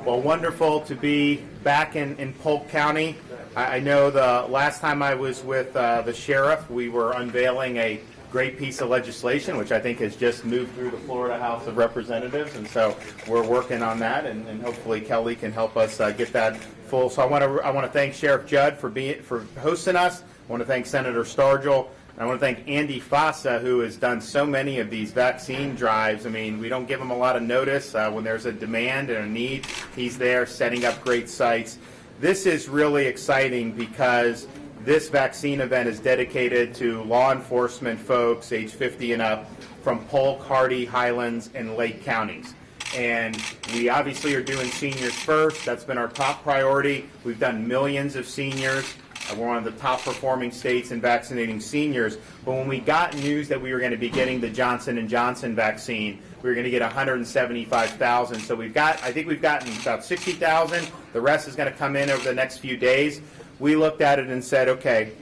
Well, wonderful to be back in Polk County. I know the last time I was with the sheriff, we were unveiling a great piece of legislation, which I think has just moved through the Florida House of Representatives, and so we're working on that, and hopefully Kelly can help us get that full. So I want to thank Sheriff Judd for hosting us. I want to thank Senator Stargell. I want to thank Andy Fossa, who has done so many of these vaccine drives. I mean, we don't give him a lot of notice. When there's a demand and a need, he's there setting up great sites. This is really exciting because this vaccine event is dedicated to law enforcement folks age 50 and up from Polk, Hardy, Highlands, and Lake counties. And we obviously are doing seniors first. That's been our top priority. We've done millions of seniors. We're one of the top performing states in vaccinating seniors. But when we got news that we were going to be getting the Johnson & Johnson vaccine, we were going to get 175,000. So I think we've gotten about 60,000. The rest is going to come in over the next few days. We looked at it and said, okay,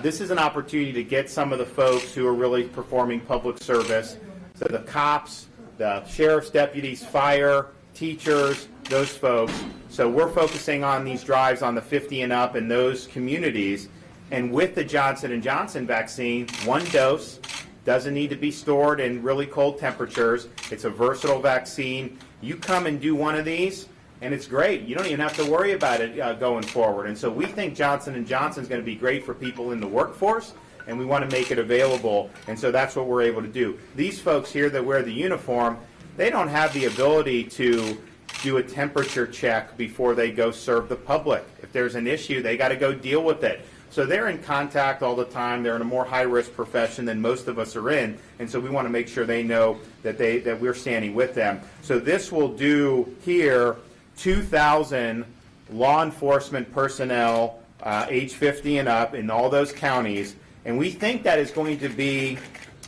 this is an opportunity to get some of the folks who are really performing public service. So the cops, the sheriff's deputies, fire, teachers, those folks. So we're focusing on these drives on the 50 and up in those communities. And with the Johnson & Johnson vaccine, one dose, doesn't need to be stored in really cold temperatures. It's a versatile vaccine. You come and do one of these, and it's great. You don't even have to worry about it going forward. And so we think Johnson & Johnson is going to be great for people in the workforce, and we want to make it available. And so that's what we're able to do. These folks here that wear the uniform, they don't have the ability to do a temperature check before they go serve the public. If there's an issue, they got to go deal with it. So they're in contact all the time. They're in a more high-risk profession than most of us are in, and so we want to make sure they know that we're standing with them. So this will do here 2,000 law enforcement personnel age 50 and up in all those counties, and we think that is going to be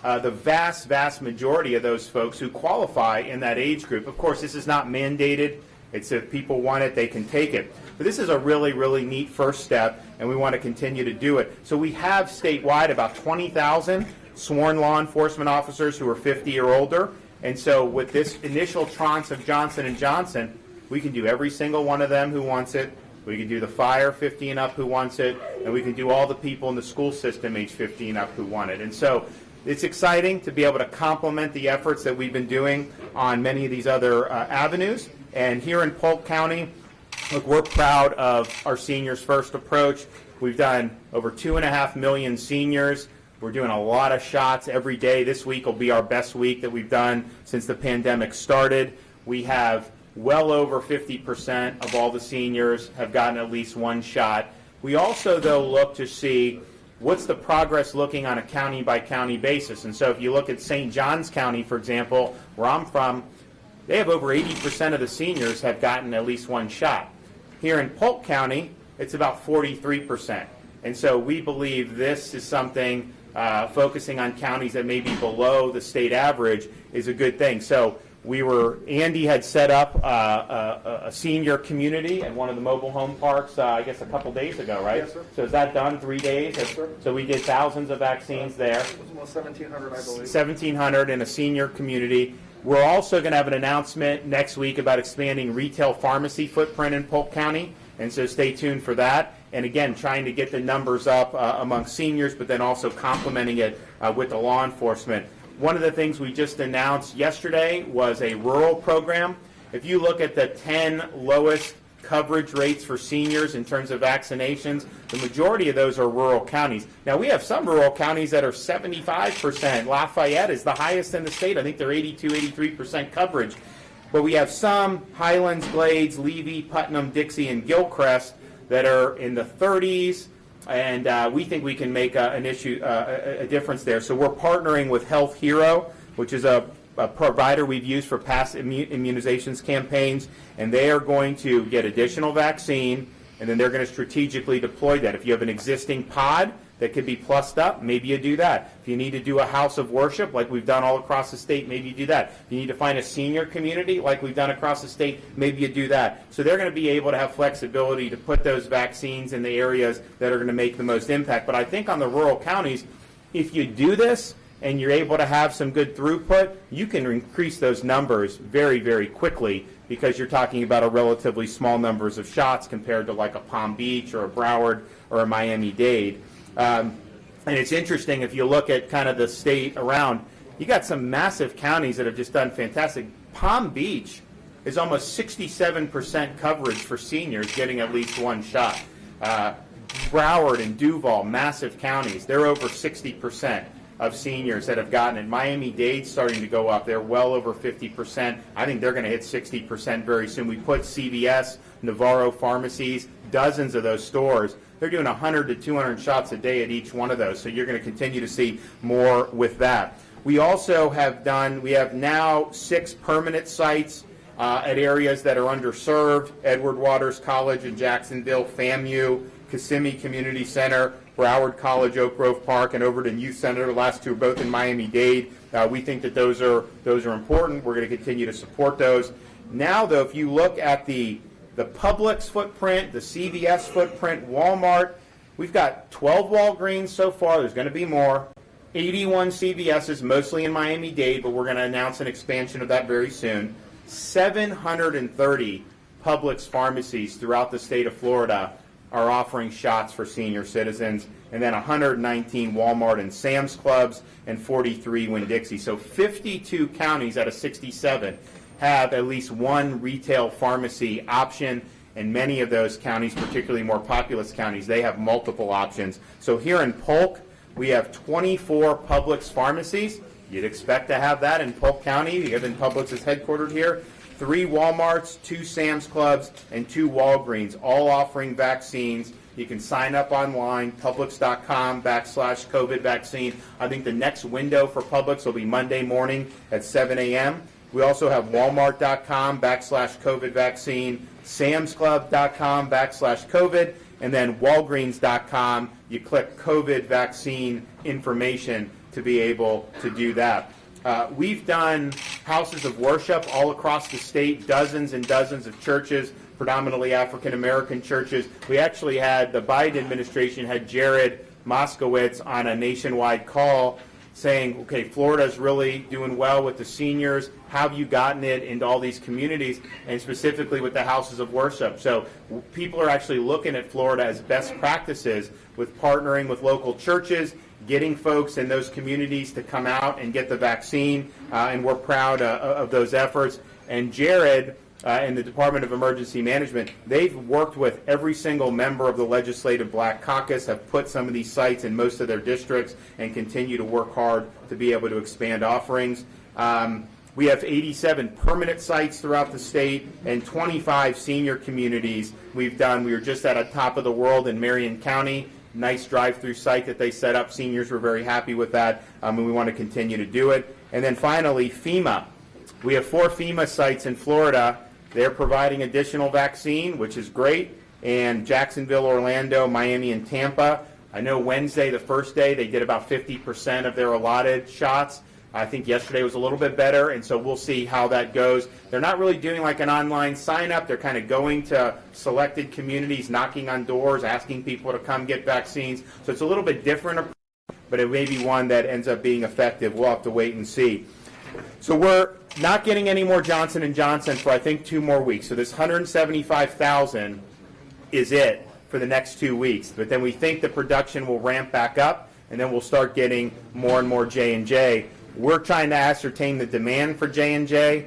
the vast majority of those folks who qualify in that age group. Of course, this is not mandated. It's if people want it, they can take it. But this is a really neat first step, and we want to continue to do it. So we have statewide about 20,000 sworn law enforcement officers who are 50 or older. And so with this initial tranche of Johnson & Johnson, we can do every single one of them who wants it. We can do the fire 50 and up who wants it, and we can do all the people in the school system age 50 and up who want it. And so it's exciting to be able to complement the efforts that we've been doing on many of these other avenues. And here in Polk County, look, we're proud of our Seniors First approach. We've done over 2.5 million seniors. We're doing a lot of shots every day. This week will be our best week that we've done since the pandemic started. We have well over 50% of all the seniors have gotten at least one shot. We also, though, look to see what's the progress looking on a county-by-county basis. And so if you look at St. Johns County, for example, where I'm from, they have over 80% of the seniors have gotten at least one shot. Here in Polk County, it's about 43%. And so we believe this is something, focusing on counties that may be below the state average is a good thing. So Andy had set up a senior community at one of the mobile home parks, I guess a couple days ago, right? Yes, sir. So is that done 3 days? Yes, sir. So we did thousands of vaccines there. It was almost 1,700, I believe. 1,700 in a senior community. We're also going to have an announcement next week about expanding retail pharmacy footprint in Polk County, and so stay tuned for that. And again, trying to get the numbers up among seniors, but then also complementing it with the law enforcement. One of the things we just announced yesterday was a rural program. If you look at the 10 lowest coverage rates for seniors in terms of vaccinations, the majority of those are rural counties. Now, we have some rural counties that are 75%. Lafayette is the highest in the state. I think they're 83% coverage. But we have some, Highlands, Glades, Levy, Putnam, Dixie, and Gilchrist, that are in the 30s. And we think we can make a difference there. So we're partnering with Health Hero, which is a provider we've used for past immunizations campaigns, and they are going to get additional vaccine, and then they're going to strategically deploy that. If you have an existing pod that could be plussed up, maybe you do that. If you need to do a house of worship like we've done all across the state, maybe you do that. If you need to find a senior community like we've done across the state, maybe you do that. So they're going to be able to have flexibility to put those vaccines in the areas that are going to make the most impact. But I think on the rural counties, if you do this, and you're able to have some good throughput, you can increase those numbers very, very quickly because you're talking about a relatively small numbers of shots compared to like a Palm Beach or a Broward or a Miami-Dade. And it's interesting if you look at kind of the state around, you got some massive counties that have just done fantastic. Palm Beach is almost 67% coverage for seniors getting at least one shot. Broward and Duval, massive counties, they're over 60% of seniors that have gotten it. Miami-Dade's starting to go up. They're well over 50%. I think they're going to hit 60% very soon. We put CVS, Navarro pharmacies, dozens of those stores. They're doing 100 to 200 shots a day at each one of those. So you're going to continue to see more with that. We also have now 6 permanent sites at areas that are underserved: Edward Waters College in Jacksonville, FAMU, Kissimmee Community Center, Broward College, Oak Grove Park, and Overton Youth Center. The last 2 are both in Miami-Dade. We think that those are important. We're going to continue to support those. Now, though, if you look at the Publix footprint, the CVS footprint, Walmart, we've got 12 Walgreens so far. There's going to be more. 81 CVSs, mostly in Miami-Dade, but we're going to announce an expansion of that very soon. 730 Publix pharmacies throughout the state of Florida are offering shots for senior citizens, and then 119 Walmart and Sam's Clubs and 43 Winn-Dixie. So 52 counties out of 67 have at least one retail pharmacy option, and many of those counties, particularly more populous counties, they have multiple options. So here in Polk, we have 24 Publix pharmacies. You'd expect to have that in Polk County, given Publix is headquartered here. 3 Walmarts, 2 Sam's Clubs, and 2 Walgreens, all offering vaccines. You can sign up online, Publix.com/COVID vaccine. I think the next window for Publix will be Monday morning at 7 a.m. We also have Walmart.com/COVID vaccine, SamsClub.com/COVID, and then Walgreens.com. You click COVID vaccine information to be able to do that. We've done houses of worship all across the state, dozens and dozens of churches, predominantly African-American churches. We actually had, the Biden administration had Jared Moskowitz on a nationwide call saying, okay, Florida's really doing well with the seniors. How have you gotten it into all these communities, and specifically with the houses of worship? So people are actually looking at Florida as best practices with partnering with local churches, getting folks in those communities to come out and get the vaccine, and we're proud of those efforts. And Jared and the Department of Emergency Management, they've worked with every single member of the Legislative Black Caucus, have put some of these sites in most of their districts, and continue to work hard to be able to expand offerings. We have 87 permanent sites throughout the state and 25 senior communities we've done. We were just at a top of the world in Marion County. Nice drive-through site that they set up. Seniors were very happy with that, and we want to continue to do it. And then finally, FEMA. We have 4 FEMA sites in Florida. They're providing additional vaccine, which is great, and Jacksonville, Orlando, Miami, and Tampa. I know Wednesday, the first day, they did about 50% of their allotted shots. I think yesterday was a little bit better, and so we'll see how that goes. They're not really doing like an online sign-up. They're kind of going to selected communities, knocking on doors, asking people to come get vaccines. So it's a little bit different, but it may be one that ends up being effective. We'll have to wait and see. So we're not getting any more Johnson & Johnson for, I think, 2 more weeks. So this 175,000 is it for the next 2 weeks. But then we think the production will ramp back up, and then we'll start getting more and more J&J. We're trying to ascertain the demand for J&J.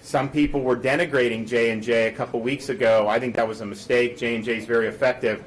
Some people were denigrating J&J a couple weeks ago. I think that was a mistake. J&J is very effective.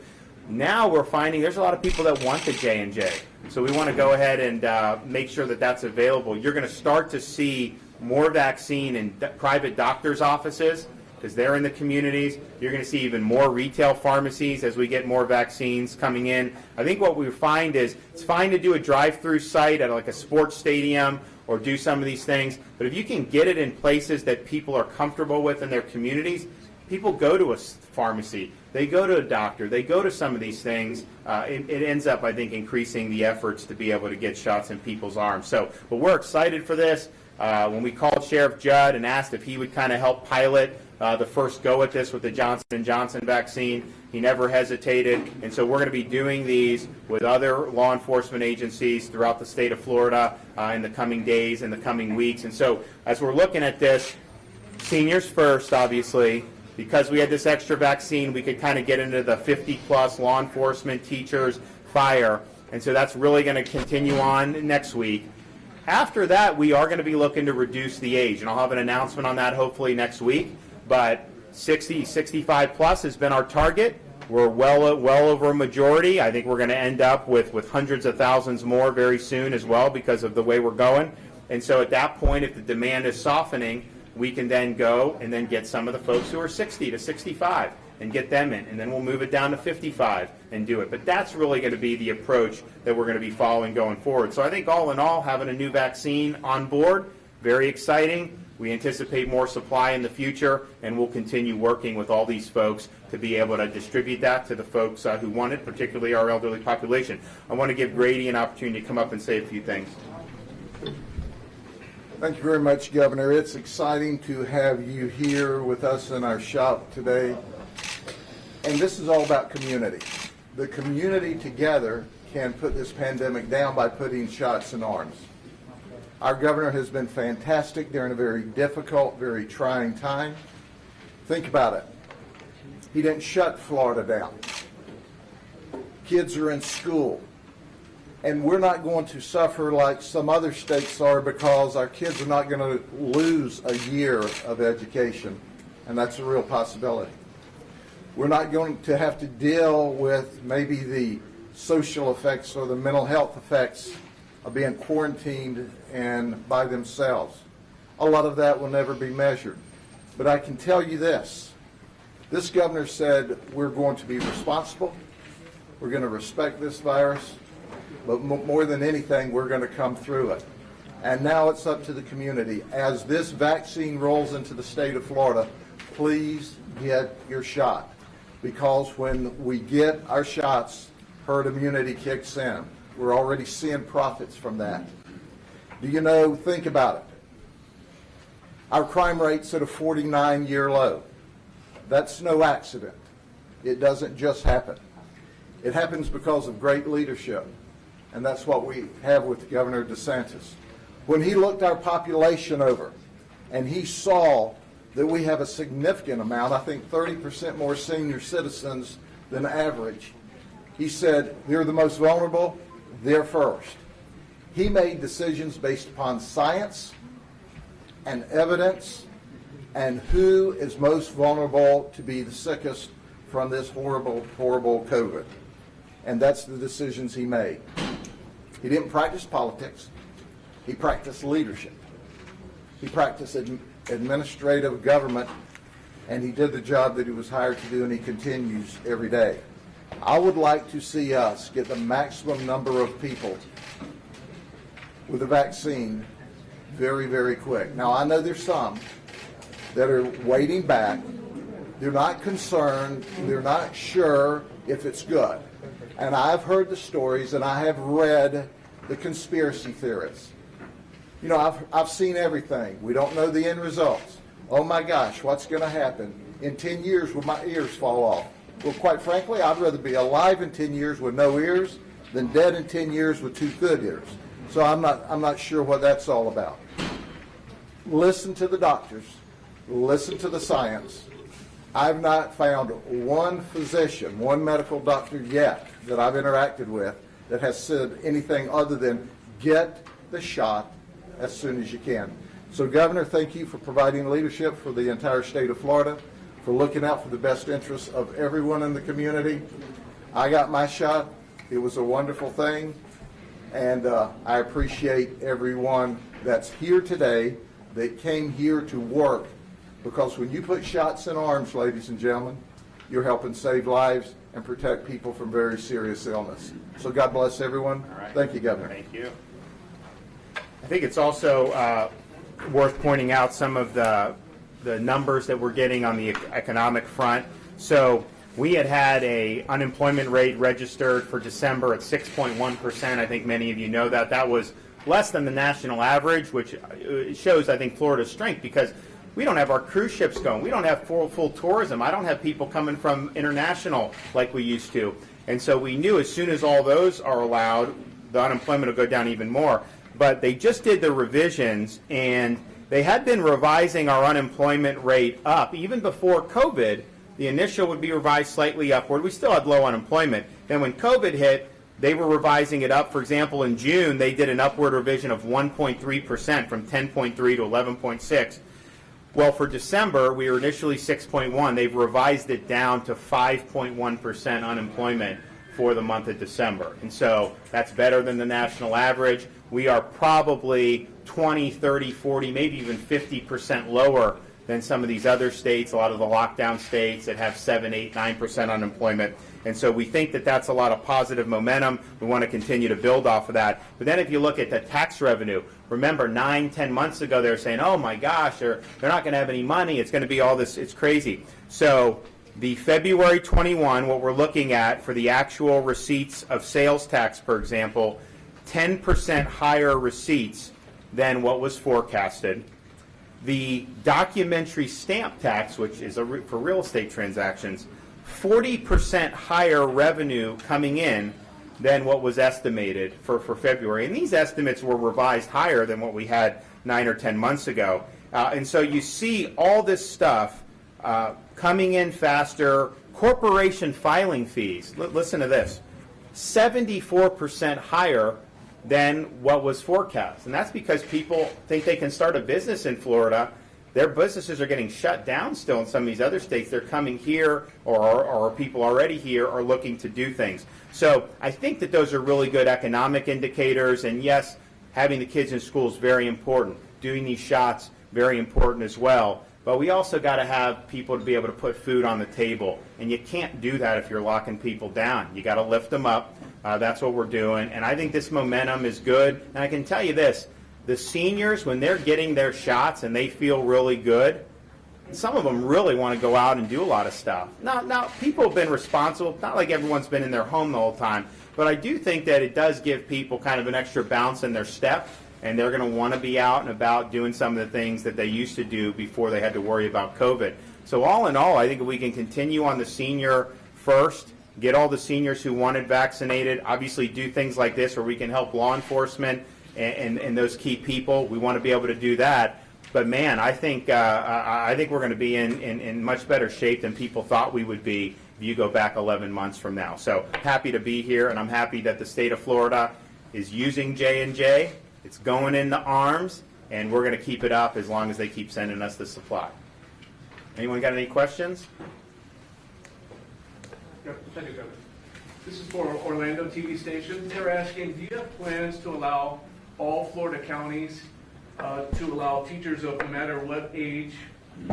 Now we're finding there's a lot of people that want the J&J. So we want to go ahead and make sure that that's available. You're going to start to see more vaccine in private doctors' offices because they're in the communities. You're going to see even more retail pharmacies as we get more vaccines coming in. I think what we find is it's fine to do a drive-through site at like a sports stadium or do some of these things, but if you can get it in places that people are comfortable with in their communities, people go to a pharmacy, they go to a doctor, they go to some of these things. It ends up, I think, increasing the efforts to be able to get shots in people's arms. So, but we're excited for this. When we called Sheriff Judd and asked if he would kind of help pilot the first go at this with the Johnson & Johnson vaccine. He never hesitated, and so we're going to be doing these with other law enforcement agencies throughout the state of Florida in the coming days and the coming weeks. And so as we're looking at this, seniors first, obviously. Because we had this extra vaccine, we could kind of get into the 50-plus law enforcement, teachers, fire, and so that's really going to continue on next week. After that, we are going to be looking to reduce the age, and I'll have an announcement on that hopefully next week. But 60, 65-plus has been our target. We're well over a majority. I think we're going to end up with hundreds of thousands more very soon as well because of the way we're going. And so at that point, if the demand is softening, we can then go and then get some of the folks who are 60 to 65 and get them in, and then we'll move it down to 55 and do it. But that's really going to be the approach that we're going to be following going forward. So I think all in all, having a new vaccine on board, very exciting. We anticipate more supply in the future, and we'll continue working with all these folks to be able to distribute that to the folks who want it, particularly our elderly population. I want to give Grady an opportunity to come up and say a few things. Thank you very much, Governor. It's exciting to have you here with us in our shop today. And this is all about community. The community together can put this pandemic down by putting shots in arms. Our governor has been fantastic during a very difficult, very trying time. Think about it. He didn't shut Florida down. Kids are in school. And we're not going to suffer like some other states are because our kids are not going to lose a year of education, and that's a real possibility. We're not going to have to deal with maybe the social effects or the mental health effects of being quarantined and by themselves. A lot of that will never be measured. But I can tell you this governor said we're going to be responsible, we're going to respect this virus, but more than anything, we're going to come through it. And now it's up to the community. As this vaccine rolls into the state of Florida, please get your shot. Because when we get our shots, herd immunity kicks in. We're already seeing profits from that. Do you know, think about it. Our crime rate's at a 49-year low. That's no accident. It doesn't just happen. It happens because of great leadership. And that's what we have with Governor DeSantis. When he looked our population over and he saw that we have a significant amount, I think 30% more senior citizens than average, he said, they're the most vulnerable, they're first. He made decisions based upon science and evidence and who is most vulnerable to be the sickest from this horrible, horrible COVID. And that's the decisions he made. He didn't practice politics. He practiced leadership. He practiced administrative government, and he did the job that he was hired to do, and he continues every day. I would like to see us get the maximum number of people with a vaccine very, very quick. Now, I know there's some that are waiting back. They're not concerned. They're not sure if it's good. And I've heard the stories, and I have read the conspiracy theories. You know, I've seen everything. We don't know the end results. Oh my gosh, what's going to happen? In 10 years, will my ears fall off? Well, quite frankly, I'd rather be alive in 10 years with no ears than dead in 10 years with 2 good ears. So I'm not sure what that's all about. Listen to the doctors. Listen to the science. I've not found one physician, one medical doctor yet that I've interacted with that has said anything other than get the shot as soon as you can. So, Governor, thank you for providing leadership for the entire state of Florida, for looking out for the best interests of everyone in the community. I got my shot. It was a wonderful thing, and I appreciate everyone that's here today that came here to work, because when you put shots in arms, ladies and gentlemen, you're helping save lives and protect people from very serious illness. So God bless everyone. All right. Thank you, Governor. Thank you. I think it's also worth pointing out some of the numbers that we're getting on the economic front. So we had a unemployment rate registered for December at 6.1%. I think many of you know that. That was less than the national average, which shows, I think, Florida's strength, because We don't have our cruise ships going. We don't have full tourism. I don't have people coming from international like we used to. And so we knew as soon as all those are allowed, the unemployment will go down even more. But they just did the revisions, and they had been revising our unemployment rate up. Even before COVID, the initial would be revised slightly upward. We still had low unemployment. Then when COVID hit, they were revising it up. For example, in June, they did an upward revision of 1.3% from 10.3 to 11.6. Well, for December, we were initially 6.1. They've revised it down to 5.1% unemployment for the month of December. And so that's better than the national average. We are probably 20, 30, 40, maybe even 50% lower than some of these other states, a lot of the lockdown states that have 7, 8, 9% unemployment. And so we think that that's a lot of positive momentum. We want to continue to build off of that. But then if you look at the tax revenue, remember 9, 10 months ago they were saying, oh my gosh, they're not going to have any money. It's going to be all this, it's crazy. So the February 21, what we're looking at for the actual receipts of sales tax, for example, 10% higher receipts than what was forecasted. The documentary stamp tax, which is for real estate transactions, 40% higher revenue coming in than what was estimated for February. And these estimates were revised higher than what we had 9 or 10 months ago. And so you see all this stuff coming in faster. Corporation filing fees, listen to this, 74% higher than what was forecast. And that's because people think they can start a business in Florida. Their businesses are getting shut down still in some of these other states. They're coming here, or people already here are looking to do things. So I think that those are really good economic indicators. And yes, having the kids in school is very important. Doing these shots, very important as well. But we also got to have people to be able to put food on the table. And you can't do that if you're locking people down. You got to lift them up. That's what we're doing. And I think this momentum is good. And I can tell you this, the seniors, when they're getting their shots and they feel really good, some of them really want to go out and do a lot of stuff. Now, people have been responsible. Not like everyone's been in their home the whole time. But I do think that it does give people kind of an extra bounce in their step. And they're going to want to be out and about doing some of the things that they used to do before they had to worry about COVID. So all in all, I think if we can continue on the senior first, get all the seniors who wanted vaccinated, obviously do things like this where we can help law enforcement and those key people. We want to be able to do that. But man, I think we're going to be in much better shape than people thought we would be if you go back 11 months from now. So happy to be here, and I'm happy that the state of Florida is using J&J. It's going into arms, and we're going to keep it up as long as they keep sending us the supply. Anyone got any questions? This is for Orlando TV station. They're asking, do you have plans to allow all Florida counties to allow teachers of no matter what age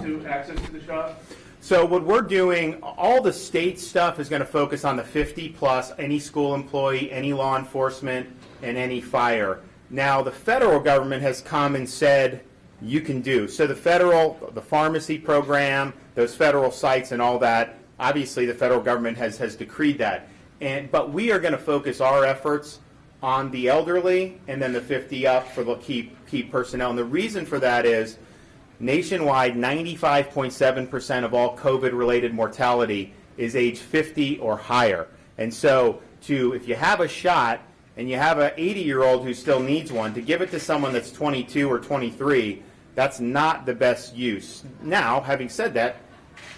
to access to the shop? So what we're doing, all the state stuff is going to focus on the 50 plus, any school employee, any law enforcement, and any fire. Now, the federal government has come and said you can do. So the pharmacy program, those federal sites and all that, obviously the federal government has decreed that. But we are going to focus our efforts on the elderly and then the 50 up for the key personnel. And the reason for that is nationwide, 95.7% of all COVID-related mortality is age 50 or higher. And so if you have a shot, and you have an 80-year-old who still needs one, to give it to someone that's 22 or 23, that's not the best use. Now, having said that,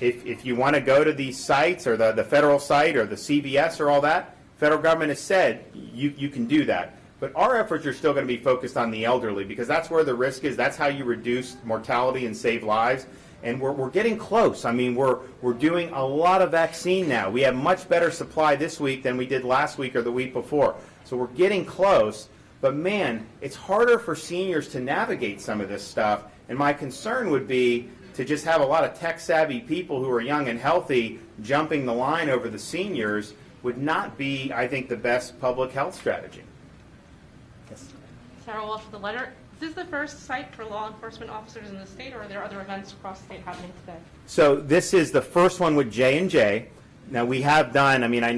if you want to go to these sites or the federal site or the CVS or all that, federal government has said you can do that. But our efforts are still going to be focused on the elderly because that's where the risk is. That's how you reduce mortality and save lives. And we're getting close. I mean, we're doing a lot of vaccine now. We have much better supply this week than we did last week or the week before. So we're getting close. But man, it's harder for seniors to navigate some of this stuff. And my concern would be to just have a lot of tech-savvy people who are young and healthy jumping the line over the seniors would not be, I think, the best public health strategy. Yes. Sarah Walsh with the letter. Is this the first site for law enforcement officers in the state, or are there other events across the state happening today? So this is the first one with J&J. Now we have done, I mean, I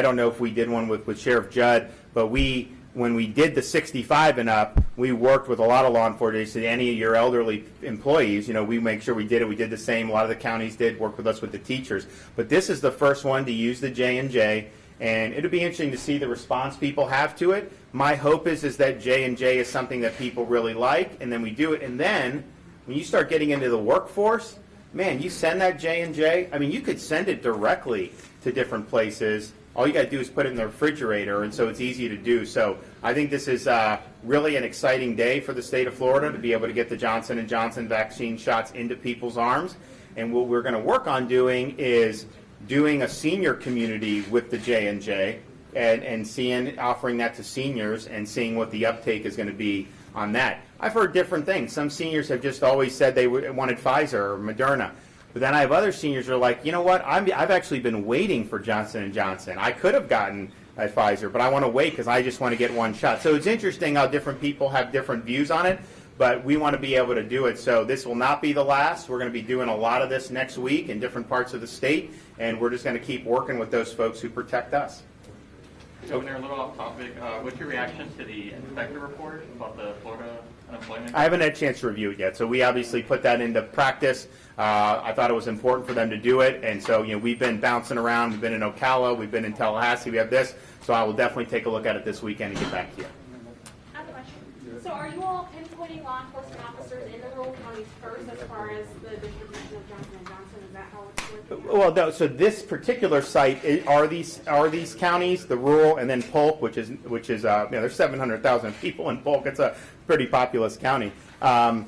don't know if we did one with Sheriff Judd, but we when we did the 65 and up, we worked with a lot of law enforcement agencies. Any of your elderly employees, we make sure we did it. We did the same. A lot of the counties did work with us with the teachers. But this is the first one to use the J&J, and it'll be interesting to see the response people have to it. My hope is that J&J is something that people really like, and then we do it. And then when you start getting into the workforce, man, you send that J&J. I mean, you could send it directly to different places. All you got to do is put it in the refrigerator, and so it's easy to do. So I think this is really an exciting day for the state of Florida to be able to get the Johnson & Johnson vaccine shots into people's arms. And what we're going to work on doing is doing a senior community with the J&J and offering that to seniors and seeing what the uptake is going to be on that. I've heard different things. Some seniors have just always said they wanted Pfizer or Moderna. But then I have other seniors who are like, you know what, I've actually been waiting for Johnson & Johnson. I could have gotten a Pfizer, but I want to wait because I just want to get one shot. So it's interesting how different people have different views on it, but we want to be able to do it. So this will not be the last. We're going to be doing a lot of this next week in different parts of the state, and we're just going to keep working with those folks who protect us. Governor, a little off topic. What's your reaction to the inspector report about the Florida unemployment? I haven't had a chance to review it yet, so we obviously put that into practice. I thought it was important for them to do it, and so we've been bouncing around. We've been in Ocala, we've been in Tallahassee, we have this, so I will definitely take a look at it this weekend and get back to you. I have a question. So are you all pinpointing law enforcement officers in the rural counties first as far as the distribution of Johnson & Johnson? Is that how it's working? Well, no. So this particular site are these counties, the rural, and then Polk, which is there's 700,000 people in Polk. It's a pretty populous county. But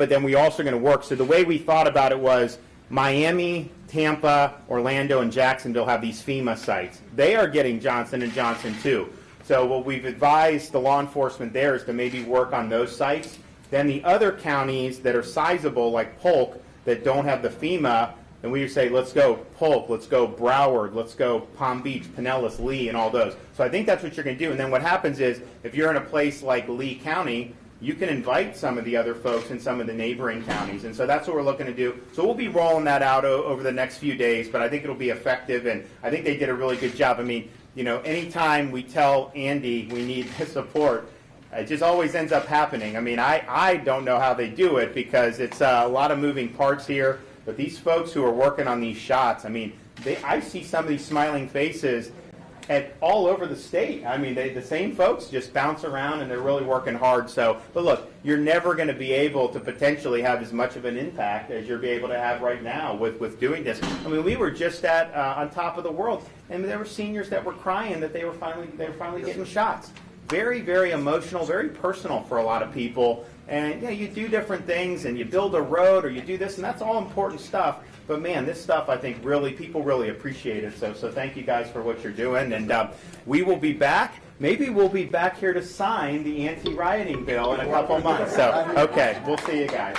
then we also are going to work. So the way we thought about it was Miami, Tampa, Orlando, and Jacksonville have these FEMA sites. They are getting Johnson & Johnson too. So what we've advised the law enforcement there is to maybe work on those sites. Then the other counties that are sizable, like Polk, that don't have the FEMA, and we would say, let's go Polk, let's go Broward, let's go Palm Beach, Pinellas, Lee, and all those. So I think that's what you're going to do. And then what happens is, if you're in a place like Lee County, you can invite some of the other folks in some of the neighboring counties. And so that's what we're looking to do. So we'll be rolling that out over the next few days, but I think it'll be effective, and I think they did a really good job. I mean, anytime we tell Andy we need his support, it just always ends up happening. I mean, I don't know how they do it because it's a lot of moving parts here. But these folks who are working on these shots, I mean, I see some of these smiling faces all over the state. I mean, the same folks just bounce around and they're really working hard. So, but look, you're never going to be able to potentially have as much of an impact as you're able to have right now with doing this. I mean, we were just on top of the world, and there were seniors that were crying that they were finally getting shots. Very, very emotional, very personal for a lot of people. And you do different things, and you build a road, or you do this, and that's all important stuff. But man, this stuff I think people really appreciate it. So thank you guys for what you're doing, and we will be back. Maybe we'll be back here to sign the anti-rioting bill in a couple months. So okay, we'll see you guys.